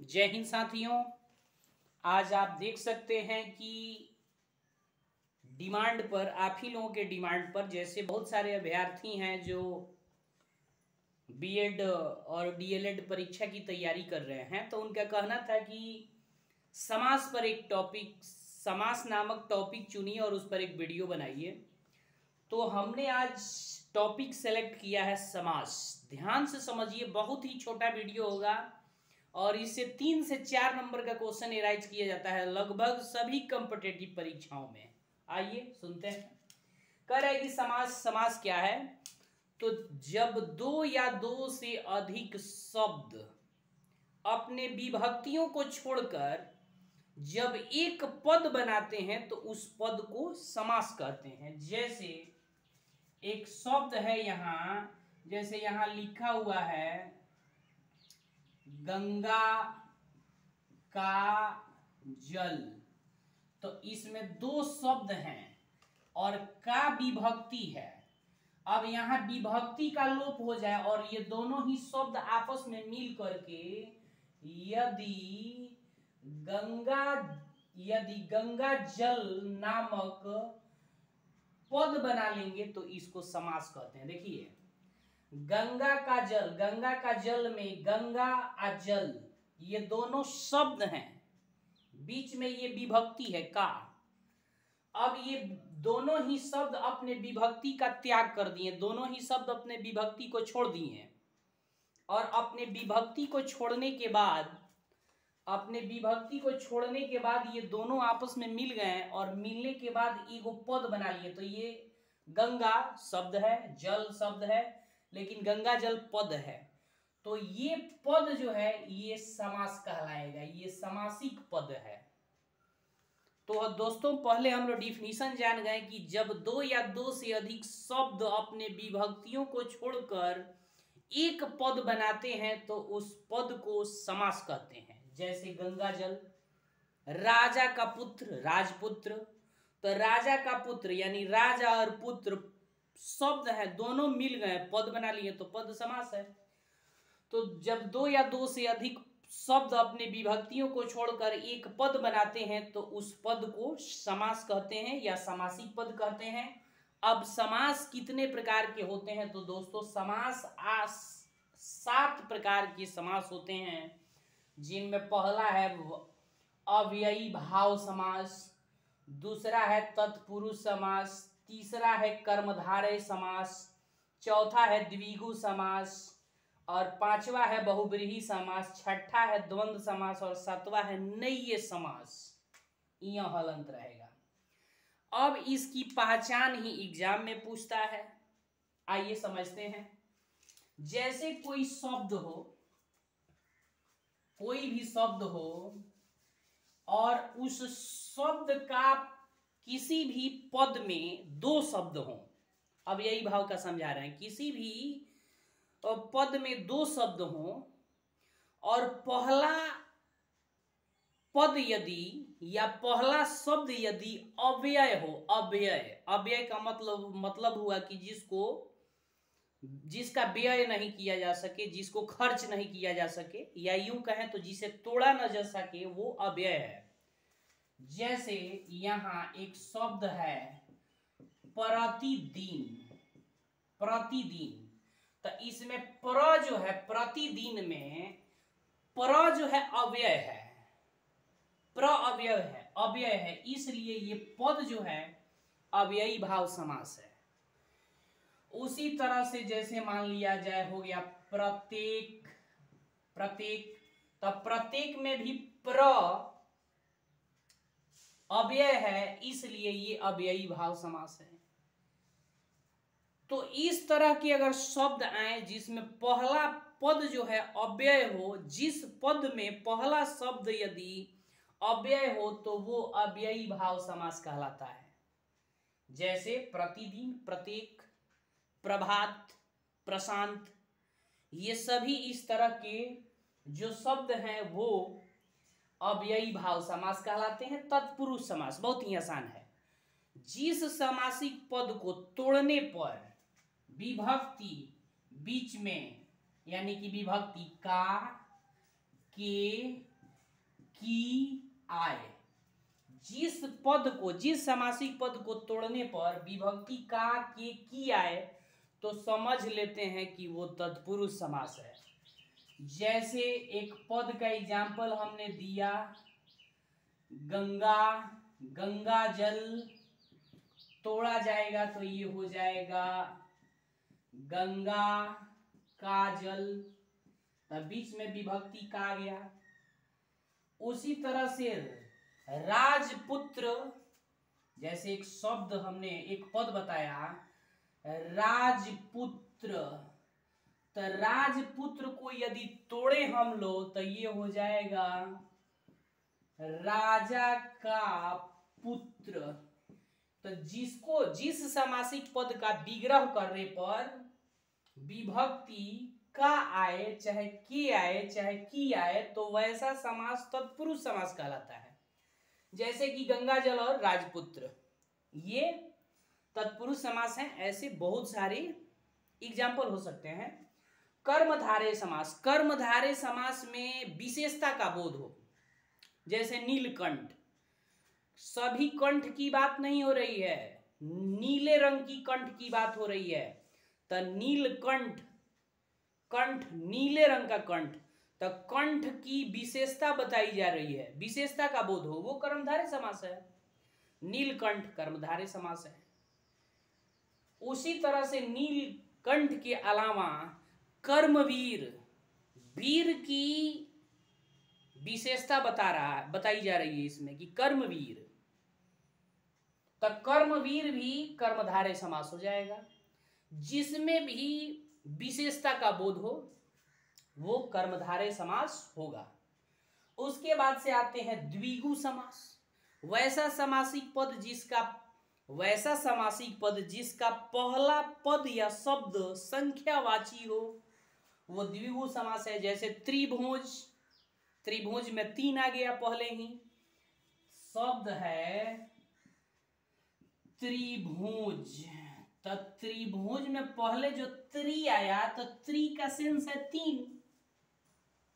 जय हिंद साथियों। आज आप देख सकते हैं कि डिमांड पर, आप ही लोगों के डिमांड पर, जैसे बहुत सारे अभ्यर्थी हैं जो बीएड और डीएलएड परीक्षा की तैयारी कर रहे हैं, तो उनका कहना था कि समास पर एक टॉपिक, समास नामक टॉपिक चुनिए और उस पर एक वीडियो बनाइए। तो हमने आज टॉपिक सेलेक्ट किया है समास। ध्यान से समझिए, बहुत ही छोटा वीडियो होगा और इससे 3 से 4 नंबर का क्वेश्चन एराइज किया जाता है लगभग सभी कॉम्पिटिटिव परीक्षाओं में। आइए सुनते हैं। कह रहा है कि समास क्या है। तो जब दो या दो से अधिक शब्द अपने विभक्तियों को छोड़कर जब एक पद बनाते हैं तो उस पद को समास कहते हैं। जैसे एक शब्द है यहां, जैसे यहां लिखा हुआ है गंगा का जल, तो इसमें दो शब्द हैं और का विभक्ति है। अब यहां विभक्ति का लोप हो जाए और ये दोनों ही शब्द आपस में मिल करके यदि गंगा जल नामक पद बना लेंगे तो इसको समास कहते हैं। देखिए, गंगा का जल में गंगा और जल ये दोनों शब्द हैं, बीच में ये विभक्ति है का। अब ये दोनों ही शब्द अपने विभक्ति का त्याग कर दिए, दोनों ही शब्द अपने विभक्ति को छोड़ दिए और अपने विभक्ति को छोड़ने के बाद ये दोनों आपस में मिल गए और मिलने के बाद एगो पद बना लिए। तो ये गंगा शब्द है, जल शब्द है, लेकिन गंगा जल पद है, तो ये पद जो है ये समास कहलाएगा, ये समासिक पद है। तो दोस्तों, पहले हम लोग डिफिनीशन जान गए कि जब दो या दो से अधिक शब्द अपने विभक्तियों को छोड़कर एक पद बनाते हैं तो उस पद को समास कहते हैं। जैसे गंगा जल, राजा का पुत्र राजपुत्र, तो राजा का पुत्र यानी राजा और पुत्र शब्द है, दोनों मिल गए पद बना लिए तो पद समास है। तो जब दो या दो से अधिक शब्द अपने विभक्तियों को छोड़कर एक पद बनाते हैं तो उस पद को समास कहते हैं या समासिक पद कहते हैं। अब समास कितने प्रकार के होते हैं? तो दोस्तों, समास 7 प्रकार के समास होते हैं, जिनमें पहला है अव्ययी भाव समास, दूसरा है तत्पुरुष समास, तीसरा है कर्मधारय समास, चौथा है द्विगु समास और पांचवा है बहुब्रीहि समास, छठा है द्वंद्व समास और सातवां है नैये समास। यह हलंत रहेगा। अब इसकी पहचान ही एग्जाम में पूछता है, आइए समझते हैं। जैसे कोई भी शब्द हो और उस शब्द का किसी भी पद में दो शब्द हो। अब यही भाव का समझा रहे हैं, किसी भी पद में दो शब्द हो और पहला पद यदि या पहला शब्द यदि अव्यय हो, अव्यय का मतलब हुआ कि जिसका व्यय नहीं किया जा सके, जिसको खर्च नहीं किया जा सके, या यूं कहें तो जिसे तोड़ा न जा सके, वो अव्यय है। जैसे यहां एक शब्द है प्रतिदिन, तो इसमें प्र जो है, प्रतिदिन में प्र जो है अव्यय है, अव्यय है, इसलिए ये पद जो है अव्ययी भाव समास है। उसी तरह से जैसे मान लिया जाए हो गया प्रत्येक, तो प्रत्येक में भी प्र अव्यय है, इसलिए ये अव्ययी भाव समास है। तो इस तरह के अगर शब्द आए जिसमें पहला पद जो है अव्यय हो, जिस पद में पहला शब्द यदि अव्यय हो तो वो अव्ययी भाव समास कहलाता है। जैसे प्रतिदिन, प्रत्येक, प्रभात, प्रशांत, ये सभी इस तरह के जो शब्द हैं वो अव्ययी भाव समास कहलाते हैं। तत्पुरुष समास बहुत ही आसान है। जिस समासिक पद को तोड़ने पर विभक्ति बीच में, यानी कि विभक्ति का, के, की आए। जिस पद को, जिस समासिक पद को तोड़ने पर विभक्ति का के की आए तो समझ लेते हैं कि वो तत्पुरुष समास है। जैसे एक पद का एग्जाम्पल हमने दिया, गंगा, गंगा जल तोड़ा जाएगा तो ये हो जाएगा गंगा का जल, तब बीच में विभक्ति का आ गया। उसी तरह से राजपुत्र, जैसे एक शब्द हमने एक पद बताया राजपुत्र, तो राजपुत्र को यदि तोड़े हम लोग तो ये हो जाएगा राजा का पुत्र। तो जिसको, जिस समासिक पद का विग्रह करने पर विभक्ति का आए, चाहे के आए, चाहे की आए, तो वैसा समास तत्पुरुष समास कहलाता है। जैसे कि गंगा जल और राजपुत्र, ये तत्पुरुष समास हैं। ऐसे बहुत सारे एग्जाम्पल हो सकते हैं। कर्मधारय समास, कर्मधारय समास में विशेषता का बोध हो, जैसे नीलकंठ, सभी कंठ की बात नहीं हो रही है, नीले रंग की कंठ की बात हो रही है। तो नीलकंठ, कंठ नीले रंग का कंठ, तो कंठ की विशेषता बताई जा रही है, विशेषता का बोध हो, वो कर्मधारय समास है। नीलकंठ कर्मधारय समास है। उसी तरह से नीलकंठ के अलावा कर्मवीर, वीर की विशेषता बताई जा रही है इसमें कि कर्मवीर, तो कर्मवीर भी कर्मधारय समास हो जाएगा। जिसमें भी विशेषता का बोध हो वो कर्मधारय समास होगा। उसके बाद से आते हैं द्विगु समास, वैसा समासिक पद जिसका पहला पद या शब्द संख्यावाची हो, वो द्विगु समास है। जैसे त्रिभुज, त्रिभुज में 3 आ गया पहले ही, शब्द है त्रिभुज, तो त्रिभुज में पहले जो त्रि आया तो त्रि का सेंस है 3,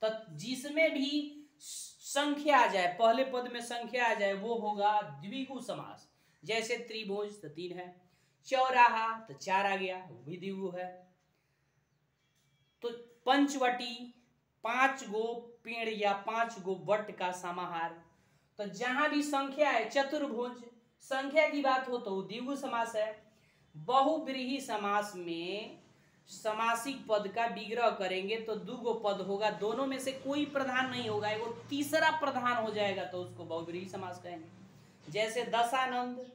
तो जिसमें भी संख्या आ जाए, पहले पद में संख्या आ जाए, वो होगा द्विगु समास। जैसे त्रिभुज तो 3 है, चौराहा तो 4 आ गया, वो भी द्विगु है। तो पंचवटी, 5 गो पेड़ या 5 गो वट का समाहार, तो जहां भी संख्या है, चतुर्भुज, संख्या की बात हो तो द्विगु समास है। बहुव्रीहि समास में समासिक पद का विग्रह करेंगे तो 2 गो पद होगा, दोनों में से कोई प्रधान नहीं होगा, वो तीसरा प्रधान हो जाएगा तो उसको बहुव्रीहि समास कहेंगे। जैसे दशानंद,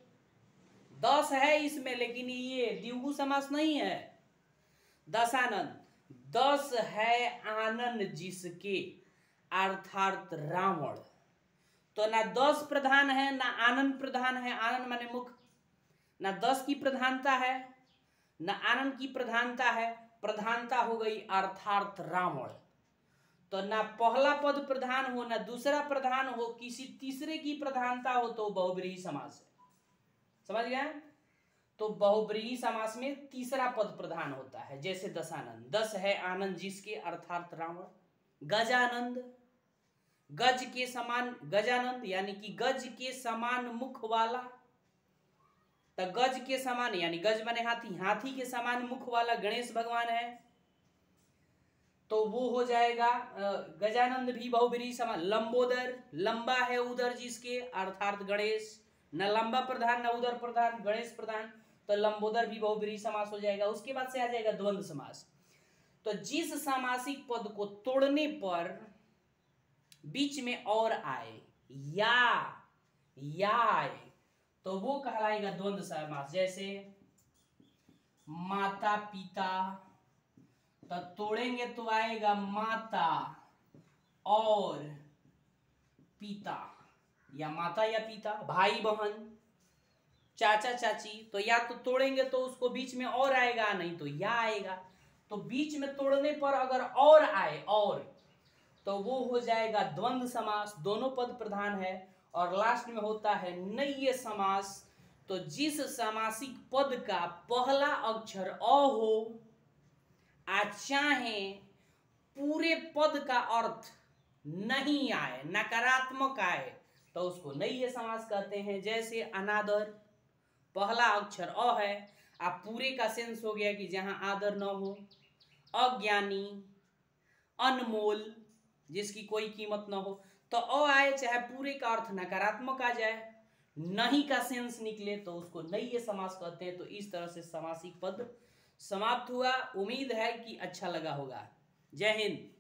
10 है इसमें लेकिन ये द्विगु समास नहीं है। दशानंद, 10 है आनंद जिसके, अर्थात रावण, तो ना 10 प्रधान है ना आनंद प्रधान है। आनंद माने मुख, ना 10 की प्रधानता है ना आनंद की प्रधानता है, प्रधानता हो गई अर्थात रावण। तो ना पहला पद प्रधान हो ना दूसरा प्रधान हो, किसी तीसरे की प्रधानता हो तो बहुव्रीहि समास है। समझ गए? तो बहुव्रीहि समास में तीसरा पद प्रधान होता है। जैसे दशानंद, 10 है आनंद जिसके, अर्थात रावण। गजानंद, गज के समान, गजानंद यानी कि गज के समान मुख वाला, तो गज के समान यानी गज माने हाथी, हाथी के समान मुख वाला गणेश भगवान है, तो वो हो जाएगा गजानंद भी बहुव्रीहि समास। लंबोदर, लंबा है उदर जिसके, अर्थात गणेश, न लंबा प्रधान न उदर प्रधान, गणेश प्रधान, तो लंबोदर भी बहुव्रीहि समास हो जाएगा। उसके बाद से आ जाएगा द्वंद्व समास। तो जिस सामासिक पद को तोड़ने पर बीच में और आए या आए तो वो कहलाएगा द्वंद्व समास। जैसे माता पिता, तो तोड़ेंगे तो आएगा माता और पिता, या माता या पिता। भाई बहन, चाचा चाची, तो या तो तोड़ेंगे तो उसको बीच में और आएगा, नहीं तो या आएगा। तो बीच में तोड़ने पर अगर और आए और, तो वो हो जाएगा द्वंद्व समास, दोनों पद प्रधान है। और लास्ट में होता है नय्य समास, तो जिस सामासिक पद का पहला अक्षर अ हो, चाहे पूरे पद का अर्थ नहीं आए, नकारात्मक आए, तो उसको नैय समास कहते हैं। जैसे अनादर, पहला अक्षर अ है, आप पूरे का सेंस हो गया कि जहां आदर न हो। अज्ञानी, अनमोल, जिसकी कोई कीमत न हो, तो अ आए चाहे पूरे का अर्थ नकारात्मक आ जाए, नहीं का सेंस निकले, तो उसको नैय समास कहते हैं। तो इस तरह से समासिक पद समाप्त हुआ। उम्मीद है कि अच्छा लगा होगा। जय हिंद।